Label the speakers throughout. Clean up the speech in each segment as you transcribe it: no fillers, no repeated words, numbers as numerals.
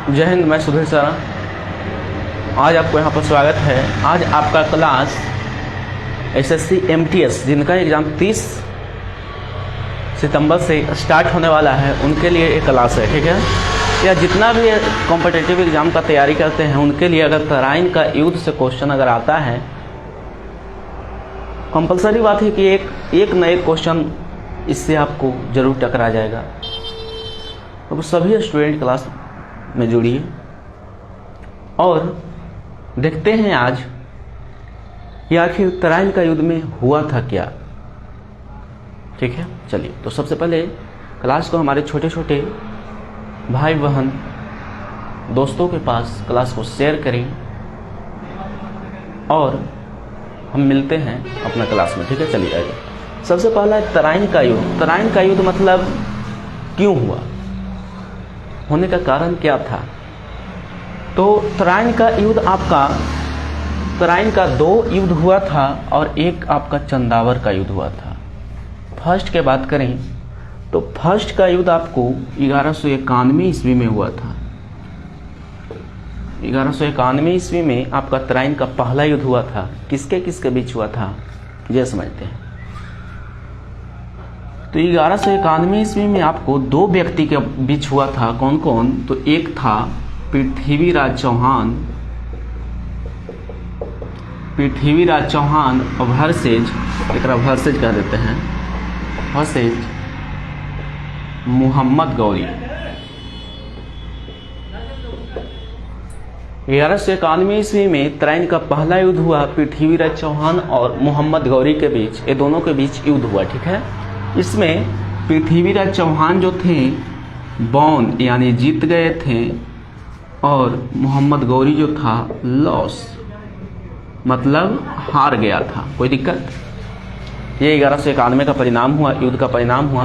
Speaker 1: जय हिंद। मैं सुधीर सर, आज आपको यहाँ पर स्वागत है। आज आपका क्लास एसएससी एमटीएस जिनका एग्ज़ाम 30 सितंबर से स्टार्ट होने वाला है उनके लिए एक क्लास है, ठीक है। या जितना भी कॉम्पिटिटिव एग्ज़ाम का तैयारी करते हैं उनके लिए अगर तराइन का युद्ध से क्वेश्चन अगर आता है, कंपलसरी बात है कि एक न एक क्वेश्चन इससे आपको ज़रूर टकरा जाएगा। तो सभी स्टूडेंट क्लास में जुड़िए और देखते हैं आज कि आखिर तराइन का युद्ध में हुआ था क्या, ठीक है। चलिए, तो सबसे पहले क्लास को हमारे छोटे छोटे भाई बहन दोस्तों के पास क्लास को शेयर करें और हम मिलते हैं अपना क्लास में, ठीक है। चलिए आइए। सबसे पहला है तराइन का युद्ध। तराइन का युद्ध मतलब क्यों हुआ, होने का कारण क्या था। तो तराइन का दो युद्ध हुआ था और एक आपका चंदावर का युद्ध हुआ था। फर्स्ट के बात करें तो फर्स्ट का युद्ध आपको 1191 ईस्वी में हुआ था। 1191 ईस्वी में आपका तराइन का पहला युद्ध हुआ था। किसके किसके बीच हुआ था ये समझते हैं। तो 1191 ईस्वी में आपको दो व्यक्ति के बीच हुआ था। कौन कौन? तो एक था पृथ्वीराज चौहान और भरसेज, एक भरसेज कह देते हैं, भरसेज मोहम्मद गौरी। 1191 ईस्वी में तराइन का पहला युद्ध हुआ पृथ्वीराज चौहान और मोहम्मद गौरी के बीच। ये दोनों के बीच युद्ध हुआ, ठीक है। इसमें पृथ्वीराज चौहान जो थे बौन यानी जीत गए थे और मोहम्मद गौरी जो था लॉस मतलब हार गया था। कोई दिक्कत? ये 1191 का परिणाम हुआ, युद्ध का परिणाम हुआ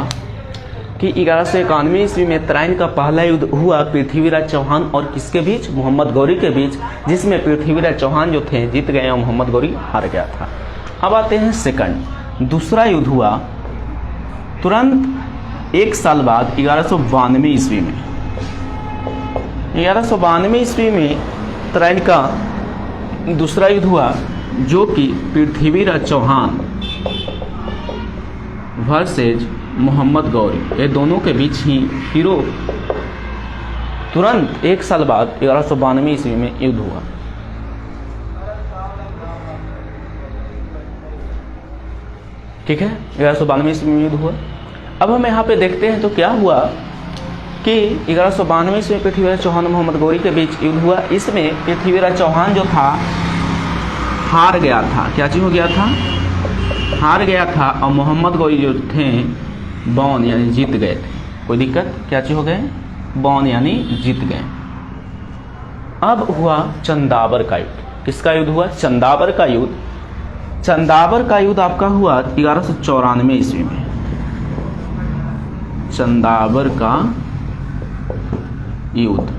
Speaker 1: कि 1191 ईस्वी में तराइन का पहला युद्ध हुआ पृथ्वीराज चौहान और किसके बीच? मोहम्मद गौरी के बीच, जिसमें पृथ्वीराज चौहान जो थे जीत गए और मोहम्मद गौरी हार गया था। अब आते हैं सेकंड। दूसरा युद्ध हुआ तुरंत एक साल बाद 1192 ईस्वी में। 1192 ईस्वी में तराइन का दूसरा युद्ध हुआ जो कि पृथ्वीराज चौहान वर्सेज मोहम्मद गौरी, ये दोनों के बीच ही फिरो तुरंत एक साल बाद 1192 ईस्वी में युद्ध हुआ। ठीक है, 1192 ईस्वी में युद्ध हुआ। अब हम यहाँ पे देखते हैं तो क्या हुआ कि 1192 ईस्वी में पृथ्वीराज चौहान और मोहम्मद गौरी के बीच युद्ध हुआ। इसमें पृथ्वीराज चौहान जो था हार गया था। क्या चीज हो गया था? हार गया था। और मोहम्मद गौरी जो थे बौन यानी जीत गए थे। कोई दिक्कत? क्या चीज हो गए? बौन यानी जीत गए। अब हुआ चंदावर का युद्ध। किसका युद्ध हुआ? चंदावर का युद्ध। चंदावर का युद्ध आपका हुआ 1194 ईस्वी में। चंदावर का युद्ध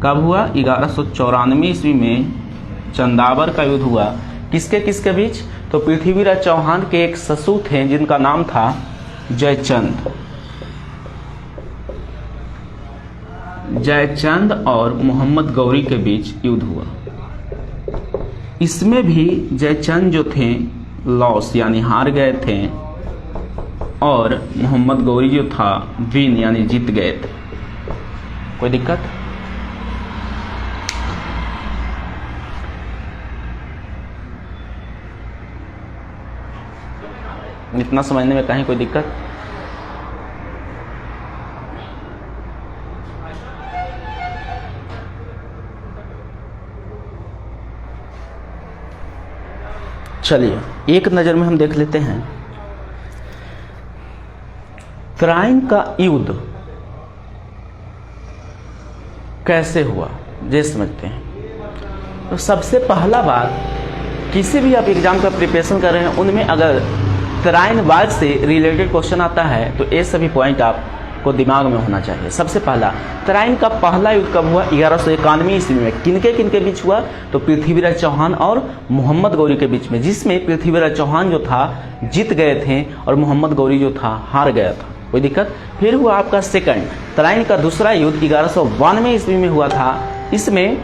Speaker 1: कब हुआ? 1194 ईस्वी में चंदावर का युद्ध हुआ। किसके किसके बीच? तो पृथ्वीराज चौहान के एक ससुर थे जिनका नाम था जयचंद और मोहम्मद गौरी के बीच युद्ध हुआ। इसमें भी जयचंद जो थे लॉस यानी हार गए थे और मोहम्मद गौरी जो था विन यानी जीत गए थे। कोई दिक्कत? इतना समझने में कहीं कोई दिक्कत? चलिए एक नजर में हम देख लेते हैं तराइन का युद्ध कैसे हुआ, ये समझते हैं। तो सबसे पहला बात, किसी भी आप एग्जाम का प्रिपरेशन कर रहे हैं उनमें अगर तराइन वार से रिलेटेड क्वेश्चन आता है तो ये सभी पॉइंट आपको दिमाग में होना चाहिए। सबसे पहला, तराइन का पहला युद्ध कब हुआ? 1191 ईस्वी में। किनके बीच हुआ? तो पृथ्वीराज चौहान और मोहम्मद गौरी के बीच में, जिसमें पृथ्वीराज चौहान जो था जीत गए थे और मोहम्मद गौरी जो था हार गया था। कोई दिक्कत? फिर हुआ आपका सेकंड, तराइन का दूसरा युद्ध 1192 ईस्वी में हुआ था। इसमें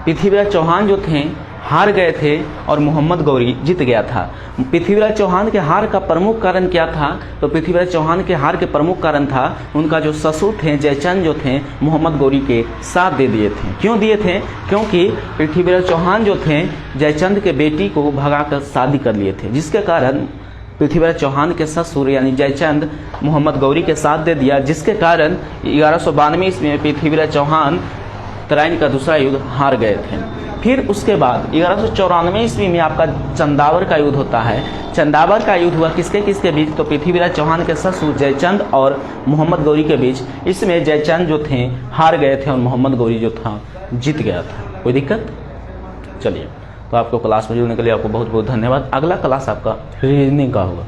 Speaker 1: पृथ्वीराज चौहान जो थे हार गए थे और मोहम्मद गौरी जीत गया था। पृथ्वीराज चौहान के हार का प्रमुख कारण क्या था? तो पृथ्वीराज चौहान के हार के प्रमुख कारण था उनका जो ससुर थे जयचंद जो थे मोहम्मद गौरी के साथ दे दिए थे। क्यों दिए थे? क्योंकि पृथ्वीराज चौहान जो थे जयचंद के बेटी को भगाकर शादी कर लिए थे, जिसके कारण पृथ्वीराज चौहान के ससुर यानी जयचंद मोहम्मद गौरी के साथ दे दिया, जिसके कारण 1192 ईस्वी में पृथ्वीराज चौहान तराइन का दूसरा युद्ध हार गए थे। फिर उसके बाद 1194 ईस्वी में आपका चंदावर का युद्ध होता है। चंदावर का युद्ध हुआ किसके किसके बीच? तो पृथ्वीराज चौहान के ससुर जयचंद और मोहम्मद गौरी के बीच। इसमें जयचंद जो थे हार गए थे और मोहम्मद गौरी जो था जीत गया था। कोई दिक्कत? चलिए, तो आपको क्लास में जुड़ने के लिए आपको बहुत बहुत धन्यवाद। अगला क्लास आपका रीजनिंग का होगा।